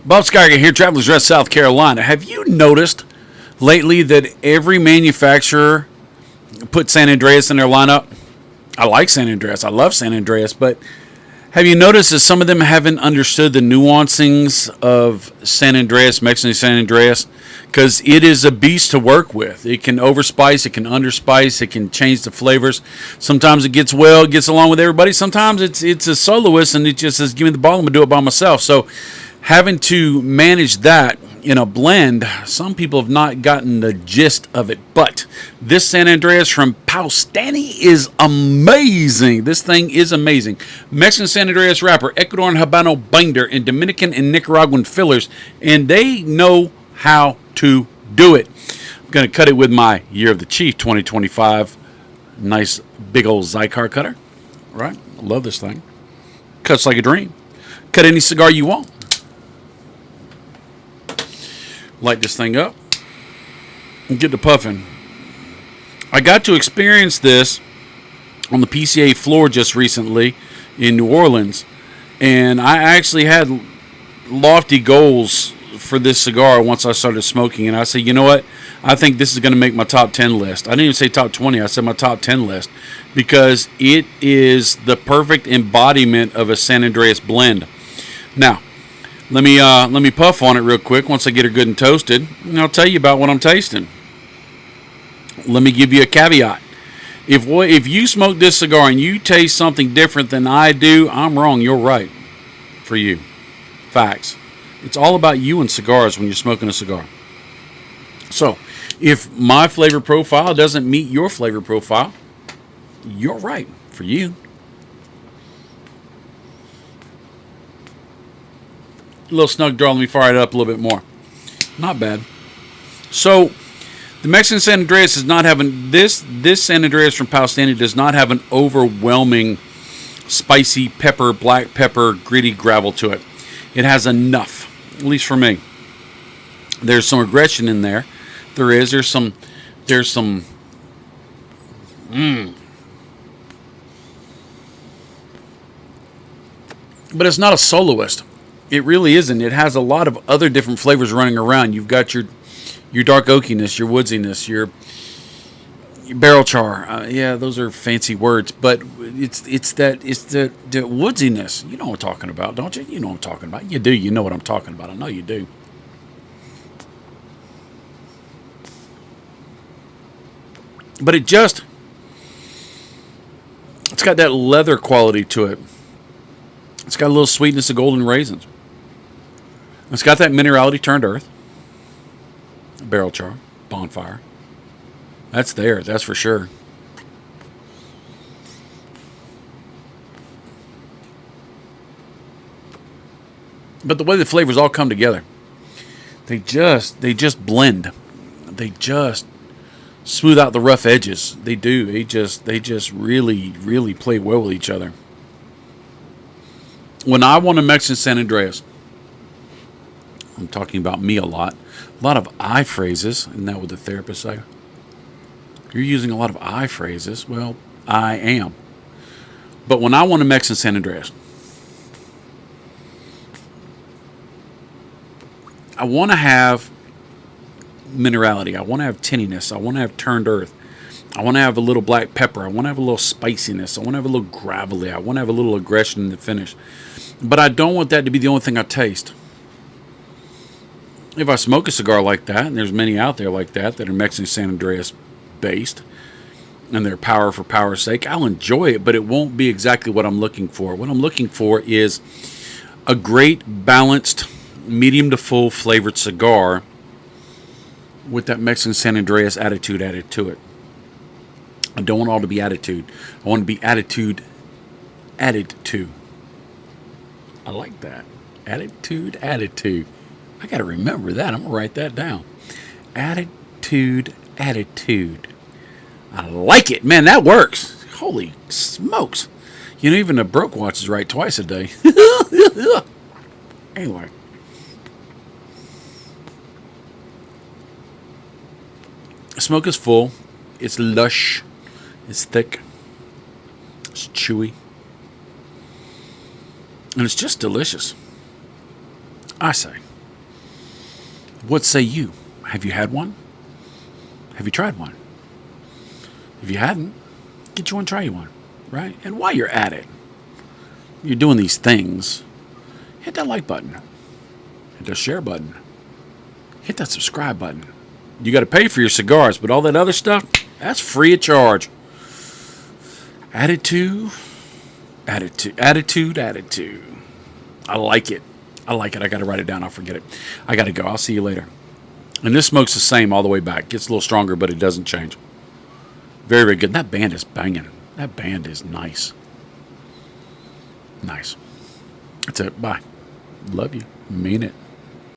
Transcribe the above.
Bob Cigar here, Travelers Rest, South Carolina. Have you noticed lately that every manufacturer put San Andreas in their lineup? I like San Andreas. I love San Andreas, but have you noticed that some of them haven't understood the nuancings of San Andreas, Mexican San Andreas? Because it is a beast to work with. It can overspice, it can underspice, it can change the flavors. Sometimes it gets well, it gets along with everybody. Sometimes it's a soloist and it just says, give me the bottle, I'm going to do it by myself. So having to manage that in a blend, some people have not gotten the gist of it. But this San Andreas from Powstanie is amazing. This thing is amazing. Mexican San Andreas wrapper, Ecuadorian Habano binder, and Dominican and Nicaraguan fillers. And they know how to do it. I'm going to cut it with my Year of the Chief 2025. Nice big old Cigar cutter. Right? Love this thing. Cuts like a dream. Cut any cigar you want. Light this thing up and get to puffing. I got to experience this on the PCA floor just recently in New Orleans, and I actually had lofty goals for this cigar once I started smoking, and I said, you know what, I think this is going to make my top 10 list. I didn't even say top 20, I said my top 10 list, because it is the perfect embodiment of a San Andreas blend. Now, let me puff on it real quick once I get her good and toasted, and I'll tell you about what I'm tasting. Let me give you a caveat. If you smoke this cigar and you taste something different than I do, I'm wrong. You're right. For you. Facts. It's all about you and cigars when you're smoking a cigar. So, if my flavor profile doesn't meet your flavor profile, you're right. For you. A little snug draw. Let me fire it up a little bit more. Not bad. So, the Mexican San Andreas does not have this San Andreas from Powstanie does not have an overwhelming spicy pepper, black pepper, gritty gravel to it. It has enough, at least for me. There's some aggression in there. There's some but it's not a soloist. It really isn't. It has a lot of other different flavors running around. You've got your dark oakiness, your woodsiness, your barrel char. Yeah, those are fancy words, but it's the woodsiness. You know what I'm talking about, don't you? You know what I'm talking about. You do. You know what I'm talking about. I know you do. But it's got that leather quality to it. It's got a little sweetness of golden raisins. It's got that minerality turned earth. Barrel char. Bonfire. That's there. That's for sure. But the way the flavors all come together, they just blend. They just smooth out the rough edges. They do. They just really, really play well with each other. When I want a Mexican San Andreas, I'm talking about me a lot of I phrases. Isn't that what the therapist say? You're using a lot of I phrases. Well, I am. But when I want a Mexican San Andreas, I want to have minerality. I want to have tinniness. I want to have turned earth. I want to have a little black pepper. I want to have a little spiciness. I want to have a little gravelly. I want to have a little aggression in the finish. But I don't want that to be the only thing I taste. If I smoke a cigar like that, and there's many out there like that are Mexican San Andreas based, and they're power for power's sake, I'll enjoy it, but it won't be exactly what I'm looking for. What I'm looking for is a great balanced, medium to full flavored cigar with that Mexican San Andreas attitude added to it. I don't want all to be attitude. I want to be attitude added to. I like that. Attitude. I got to remember that. I'm going to write that down. Attitude. I like it. Man, that works. Holy smokes. You know, even a broke watch is right twice a day. Anyway. Smoke is full. It's lush. It's thick. It's chewy. And it's just delicious. I say. What say you? Have you had one? Have you tried one? If you hadn't, get you one, try you one, right? And while you're at it, you're doing these things, hit that like button, hit that share button, hit that subscribe button. You got to pay for your cigars, but all that other stuff, that's free of charge. Attitude. I like it. I got to write it down. I'll forget it. I got to go. I'll see you later. And this smoke's the same all the way back. Gets a little stronger, but it doesn't change. Very, very good. And that band is banging. That band is nice. Nice. That's it. Bye. Love you. Mean it.